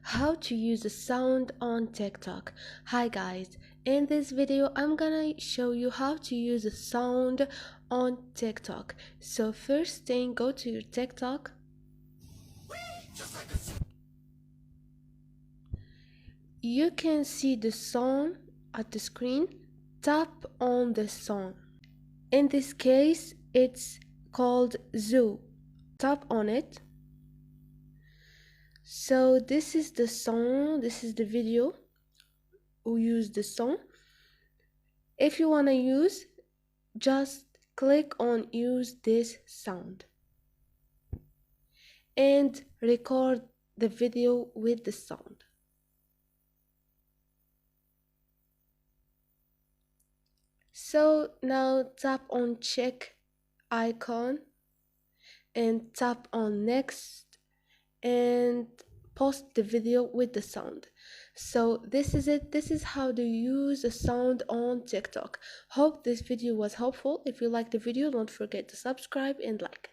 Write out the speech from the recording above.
How to use the sound on TikTok. Hi guys, in this video I'm gonna show you how to use the sound on TikTok. So first thing, go to your TikTok. You can see the song at the screen. Tap on the song. In this case it's called Zoo. Tap on it. So this is the song, this is the video who used the song. If you want to use, just click on use this sound and record the video with the sound. So now tap on check icon and tap on next and post the video with the sound. So this is it. This is how to use the sound on TikTok. Hope this video was helpful. If you liked the video, don't forget to subscribe and like.